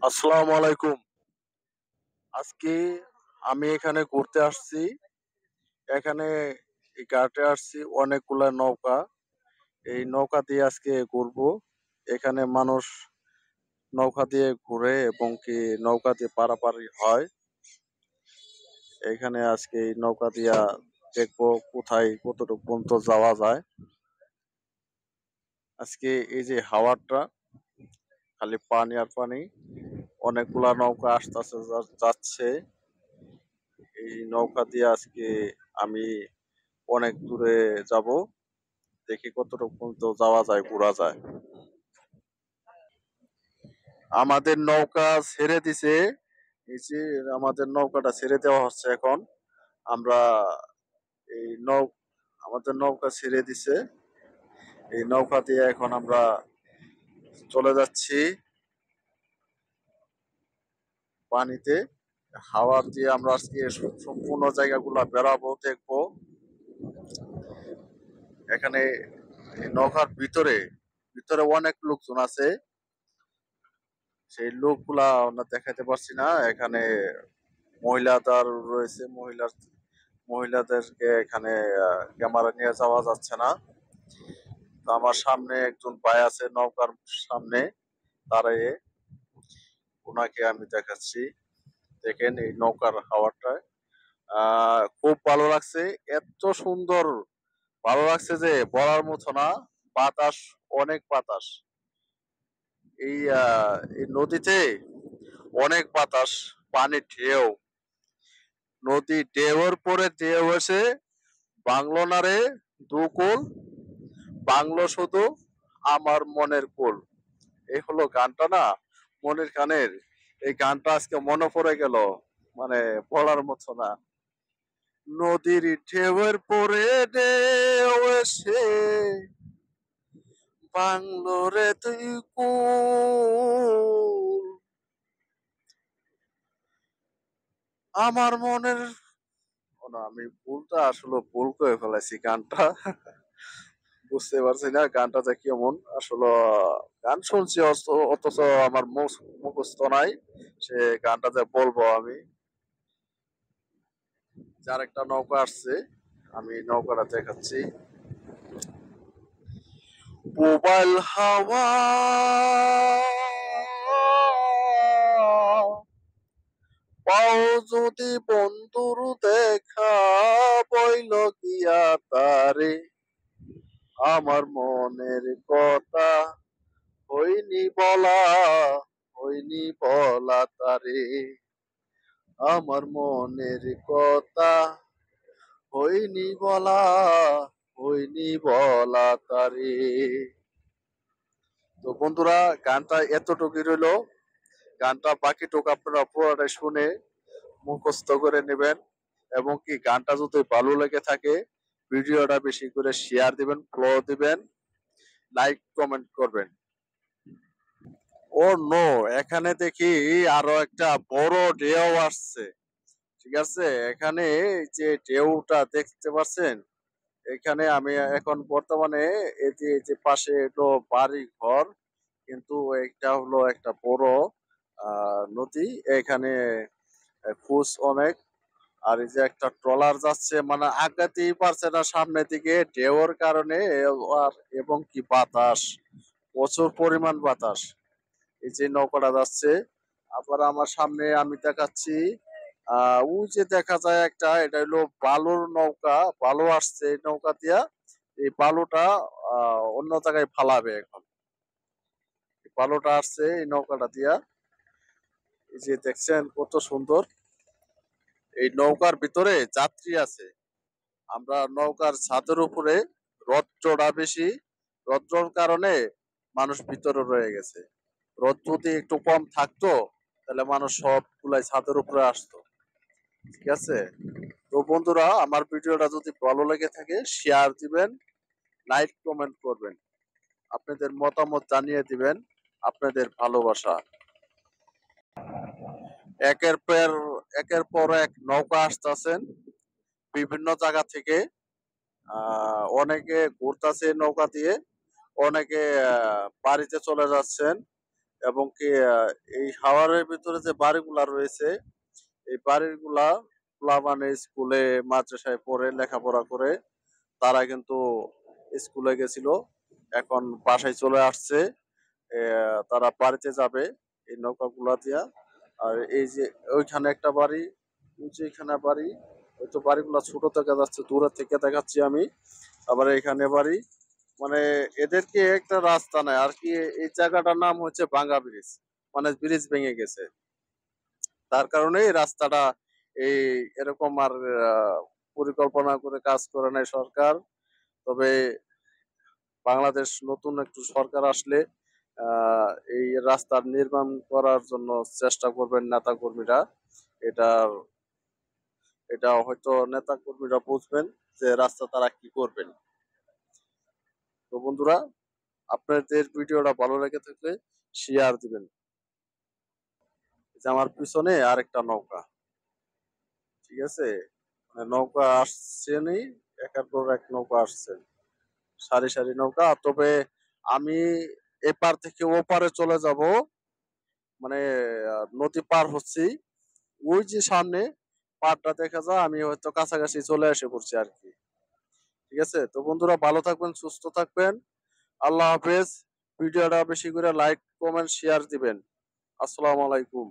আসসালামু আলাইকুম। আজকে আমি এখানে ঘুরতে আসছি। এখানে এই ঘাটে আসছি অনেকগুলা নৌকা। এই নৌকা দিয়ে আজকে ঘুরবো। এখানে মানুষ নৌকা দিয়ে ঘুরে এবং কি নৌকা দিয়ে পারাপারি হয়। এখানে আজকে এই নৌকা দিয়া দেখবো কোথায় কতটুকু পর্যন্ত যাওয়া যায়। আজকে এই যে হাওয়াটা খালি পানি আর পানি। অনেকগুলা নৌকা আসতেছে যাচ্ছে। এই নৌকা দিয়ে আজকে আমি অনেক দূরে যাব। দেখি কতটুকু পর্যন্ত যাওয়া যায়, ঘোরা যায়। আমাদের নৌকা ছেড়ে দিছে। এই যে আমাদের নৌকাটা ছেড়ে দেওয়া হচ্ছে এখন। আমরা এই আমাদের নৌকা ছেড়ে দিছে। এই নৌকা দিয়ে এখন আমরা চলে যাচ্ছি পানিতে। হাওয়া দিয়ে আমরা আজকে সম্পূর্ণ জায়গাগুলা বেড়াবো, দেখবো। এখানে এই নৌকার ভিতরে ভিতরে অনেক লোকজন আছে। সেই লোকগুলা আমরা দেখাতে পারছি না। এখানে মহিলাদের রয়েছে, মহিলাদেরকে এখানে ক্যামেরা নিয়ে যাওয়া যাচ্ছে না। তো আমার সামনে একজন ভাই আছে নৌকার সামনে দাঁড়িয়ে, ওনাকে আমি দেখাচ্ছি। দেখেন এই নৌকার হাওয়াটা খুব ভালো লাগছে। এত সুন্দর ভালো লাগছে যে বলার মতো না। বাতাস, অনেক বাতাস। এই নদীতে অনেক বাতাস, পানির ঢেউ। নদী ঢেউর পরে ঢেউ এসে বাংলো না রে দুকুল, বাংলো শুধু আমার মনের কুল। এই হলো গানটা না, মনির খানের। এই গানটা আজকে মনে পড়ে গেল, মানে বলার মতো না। নদীর ঢেউয়ের পরে ঢেউ এসে বাংলো রে তুই কুল, আমার মনের। ও না, আমি ভুলটা আসলে ভুল করে ফেলাইছি গানটা। বুঝতে পারছি না গানটা যে কেমন আসলে। গান শুনছি অথচ আমার মুখস্থ নাই সে গানটা যে বলবো আমি। যার একটা নৌকা আসছে, আমি নৌকাটা দেখাচ্ছি। মোবাইল হাওয়া পাও যদি বন্ধুর দেখা, বইল গিয়া তারে আমার মনের কথা, হইনি বলা, হইনি বলা তারে আমার মনের কথা, হইনি বলা, হইনি বলা তারে। তো বন্ধুরা, গানটা এতটুকুই রইলো। গানটা বাকিটুকু আপনারা পুরোটাই শুনে মুখস্থ করে নেবেন। এবং কি গানটা যদি ভালো লেগে থাকে, ভিডিওটা বেশি করে শেয়ার দিবেন, ফলো দিবেন, লাইক কমেন্ট করবেন। ও নো, এখানে দেখি আরো একটা বড় ঢেউ আসছে। ঠিক আছে, এখানে এই যে ঢেউটা দেখতে পাচ্ছেন, এখানে আমি এখন বর্তমানে এই যে পাশে হলো বাড়ি ঘর, কিন্তু এটা হলো একটা বড় নদী। এখানে কুচ অনেক। আর এই যে একটা ট্রলার যাচ্ছে, মানে আগাতেই পারছে না সামনের দিকে ঢেউর কারণে। আর এবং কি বাতাস, প্রচুর পরিমাণ বাতাস। এই যে নৌকাটা যাচ্ছে, আবার আমার সামনে আমি দেখাচ্ছি। ওই যে দেখা যায় একটা, এটা হলো বালুর নৌকা। বালু আসছে এই নৌকা দিয়া। এই বালুটা অন্য জায়গায় ফালাবে এখন। এই বালুটা আসছে এই নৌকাটা দিয়া। এই যে দেখছেন কত সুন্দর। এই নৌকার ভিতরে যাত্রী আছে। আমরা নৌকার ছাদের উপরে, রৌদ্রটা বেশি, রৌদ্রর কারণে মানুষ ভিতরে রয়ে গেছে। রোদ যদি একটু কম থাকতো তাহলে মানুষ সবগুলাই ছাদের উপরে আসতো। ঠিক আছে, তো বন্ধুরা, আমার ভিডিওটা যদি ভালো লেগে থাকে শেয়ার দিবেন, লাইক কমেন্ট করবেন, আপনাদের মতামত জানিয়ে দিবেন, আপনাদের ভালোবাসা। একের পর একের পর এক নৌকা আসতেছেন বিভিন্ন জায়গা থেকে। অনেকে ঘুরতেছে নৌকা দিয়ে, অনেকে বাড়িতে চলে যাচ্ছেন। এবং কি এই হাওরের ভিতরে যে বাড়িগুলা রয়েছে এই বাড়িগুলা মানে স্কুলে মাদ্রাসায় পড়ে লেখাপড়া করে তারা কিন্তু স্কুলে গেছিল, এখন বাসায় চলে আসছে। তারা বাড়িতে যাবে এই নৌকাগুলা দিয়া। আর এই যে ওইখানে একটা বাড়ি, ওই যে এখানে বাড়ি, ওই তো বাড়িগুলা ছোট দেখা যাচ্ছে, দূরে থেকে দেখাচ্ছি আমি। আবার এখানে বাড়ি, মানে এদেরকে একটা রাস্তা নাই আর কি। এই জায়গাটার নাম হচ্ছে ভাঙ্গা ব্রিজ, মানে ব্রিজ ভেঙে গেছে, তার কারণে এই রাস্তাটা এই এরকম আর পরিকল্পনা করে কাজ করে নাই সরকার। তবে বাংলাদেশ নতুন একটু সরকার আসলে এই রাস্তার নির্মাণ করার জন্য চেষ্টা করবেন নেতা কর্মীরা। এটা এটা হয়তো নেতা কর্মীরা বুঝবেন যে রাস্তা তারা কি করবেন। তো বন্ধুরা, আপনাদের ভিডিওটা ভালো লেগে থাকলে শেয়ার দিবেন। যে আমার পিছনে আরেকটা নৌকা, ঠিক আছে, মানে নৌকা আসছে নেই, একের পর এক নৌকা আসছে, সারি সারি নৌকা। তবে আমি এপার থেকে ওপারে চলে যাব, মানে নদী পার হচ্ছি, ওই যে সামনে পাড়টা দেখা যায়, আমি হয়তো কাছাকাছি চলে এসে পড়ছি আর কি। ঠিক আছে, তো বন্ধুরা ভালো থাকবেন, সুস্থ থাকবেন। আল্লাহ হাফেজ। ভিডিওটা বেশি করে লাইক কমেন্ট শেয়ার দিবেন। আসসালামু আলাইকুম।